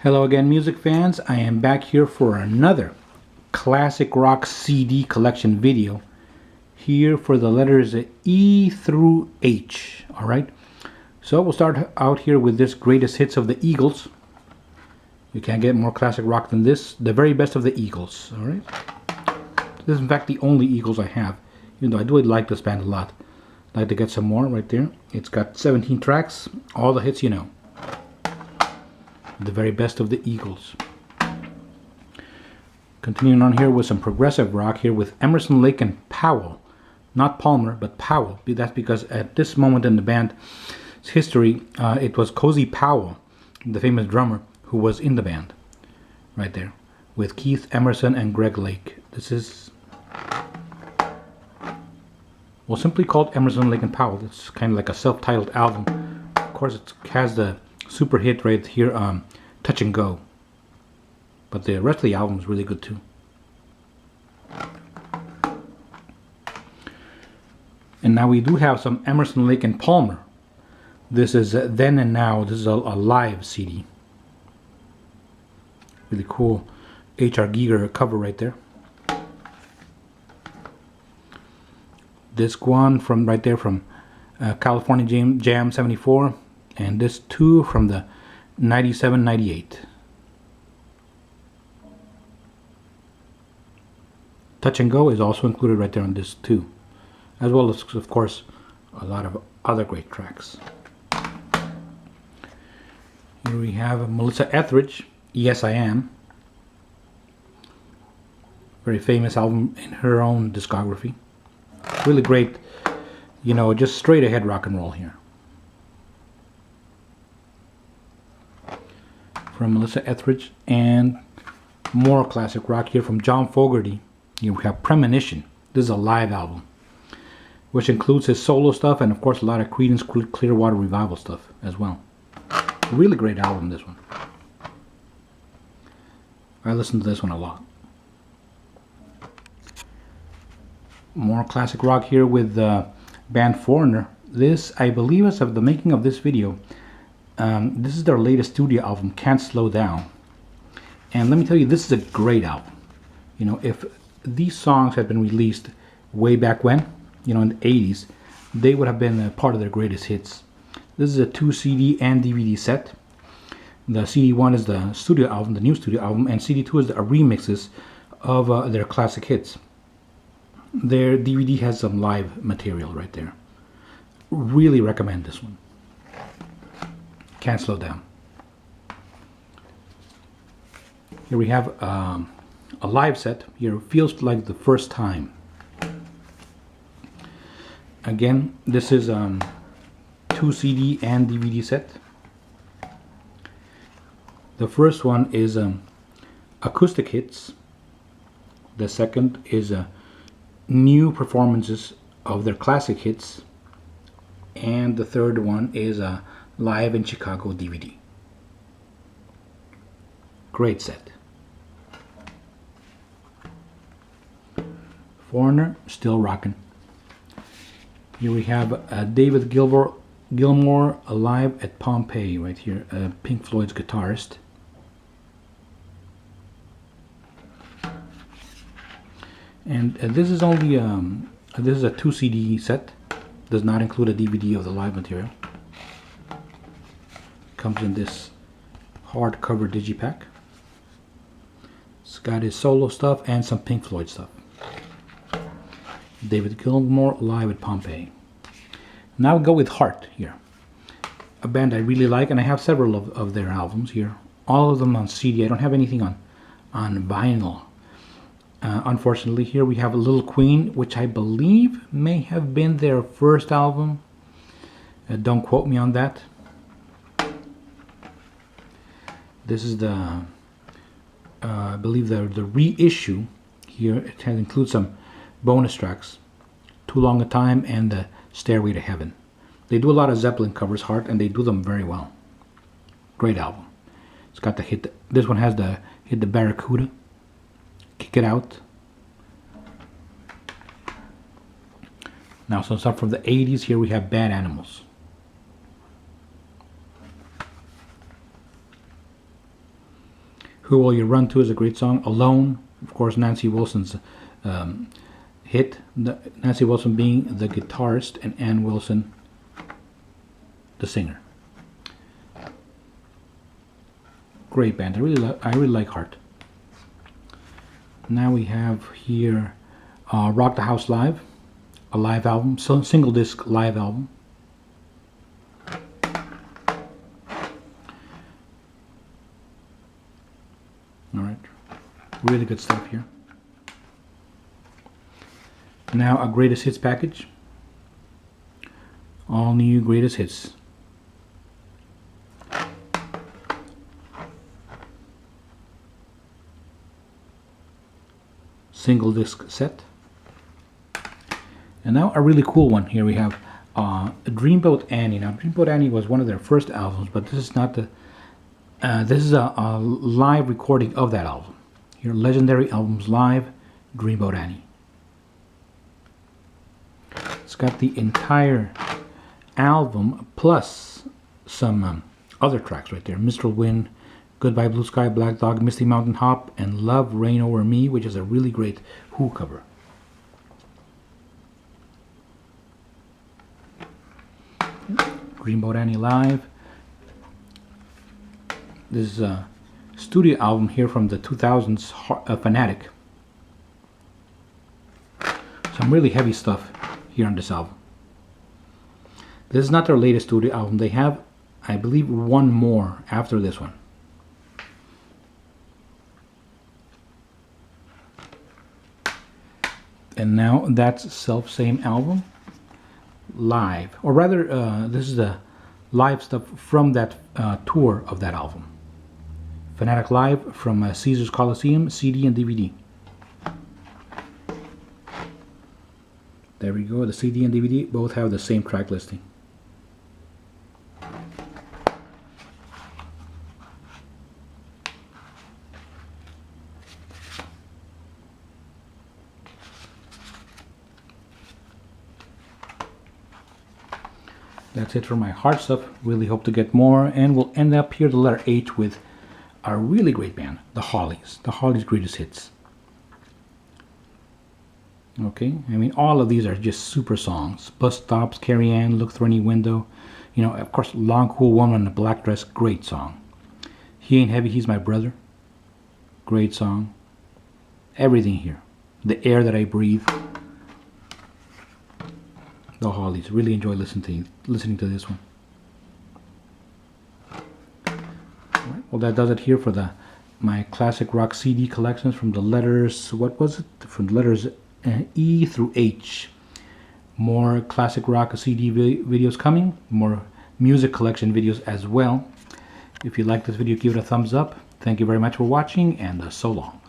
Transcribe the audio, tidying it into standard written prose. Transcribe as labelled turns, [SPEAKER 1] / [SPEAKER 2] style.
[SPEAKER 1] Hello again, music fans. I am back here for another classic rock CD collection video. Here for the letters E through H. Alright, so we'll start out here with this greatest hits of the Eagles. You can't get more classic rock than this. The very best of the Eagles. Alright, this is in fact the only Eagles I have, even though I do like this band a lot. I'd like to get some more right there. It's got 17 tracks, all the hits you know. The very best of the Eagles. Continuing on here with some progressive rock here with Emerson, Lake and Powell. Not Palmer, but Powell. That's because at this moment in the band's history, it was Cozy Powell, the famous drummer, who was in the band. Right there. With Keith Emerson and Greg Lake. This is, well, simply called Emerson, Lake and Powell. It's kind of like a self-titled album. Of course, it has the super hit right here, Touch and Go. But the rest of the album is really good too. And now we do have some Emerson, Lake and Palmer. This is Then and Now. This is a live CD. Really cool H.R. Giger cover right there. Disc 1 from right there from California Jam 74. And this 2 from the 97-98. Touch and Go is also included right there on this 2, as well as, of course, a lot of other great tracks. Here we have Melissa Etheridge, Yes I Am. Very famous album in her own discography. Really great, you know, just straight ahead rock and roll here. From Melissa Etheridge, and more classic rock here from John Fogerty. Here we have Premonition. This is a live album, which includes his solo stuff and of course a lot of Creedence Clearwater Revival stuff as well. Really great album, this one. I listen to this one a lot. More classic rock here with band Foreigner. This, I believe, as of the making of this video, this is their latest studio album, Can't Slow Down. And let me tell you, this is a great album. You know, if these songs had been released way back when, you know, in the 80s, they would have been a part of their greatest hits. This is a 2 CD and DVD set. The CD1 is the studio album, the new studio album, and CD2 is the remixes of their classic hits. Their DVD has some live material right there. Really recommend this one. Can't Slow Down. Here we have a live set. Here, Feels Like the First Time. Again, this is 2 CD and DVD set. The first one is acoustic hits. The second is new performances of their classic hits. And the third one is Live in Chicago DVD. Great set. Foreigner, still rocking. Here we have David Gilmour live at Pompeii right here, Pink Floyd's guitarist. And this is only this is a 2 CD set. Does not include a DVD of the live material. Comes in this hardcover digipack. It's got his solo stuff and some Pink Floyd stuff. David Gilmour live at Pompeii. Now we go with Heart here. A band I really like, and I have several of their albums here. All of them on CD. I don't have anything on vinyl. Unfortunately, here we have Little Queen, which I believe may have been their first album. Don't quote me on that. This is the, I believe the reissue here. It includes some bonus tracks, Too Long a Time and the Stairway to Heaven. They do a lot of Zeppelin covers, Heart, and they do them very well. Great album. It's got the hit. This one has the hit, the Barracuda, Kick It Out. Now some stuff from the 80s. Here we have Bad Animals. Who Will You Run To is a great song. Alone, of course, Nancy Wilson's hit. Nancy Wilson being the guitarist and Ann Wilson the singer. Great band. I really like Heart. Now we have here Rock the House Live, a live album, single disc live album. Alright, really good stuff here. Now a greatest hits package. All new greatest hits. Single disc set. And now a really cool one. Here we have Dreamboat Annie. Now Dreamboat Annie was one of their first albums, but this is not the this is a live recording of that album. Here, Legendary Albums Live, Dreamboat Annie. It's got the entire album plus some other tracks right there. Mistral Wind, Goodbye Blue Sky, Black Dog, Misty Mountain Hop, and Love Reign Over Me, which is a really great Who cover. Dreamboat Annie Live. This is a studio album here from the 2000s, Fanatic. Some really heavy stuff here on this album. This is not their latest studio album. They have, I believe, one more after this one. And now that's self-same album live, or rather this is the live stuff from that tour of that album. Fanatic Live from Caesars Coliseum, CD and DVD. There we go, the CD and DVD both have the same track listing. That's it for my Heart stuff. Really hope to get more, and we'll end up here, the letter H, with a really great band, the Hollies. The Hollies' greatest hits. Okay, I mean, all of these are just super songs. Bus Stops, Carrie Ann, Look Through Any Window. You know, of course, Long Cool Woman in a Black Dress, great song. He Ain't Heavy, He's My Brother, great song. Everything here. The Air That I Breathe. The Hollies. Really enjoy listening to this one. Alright, well, that does it here for my classic rock CD collections from the letters, what was it? From the letters E through H. More classic rock CD videos coming. More music collection videos as well. If you like this video, give it a thumbs up. Thank you very much for watching, and so long.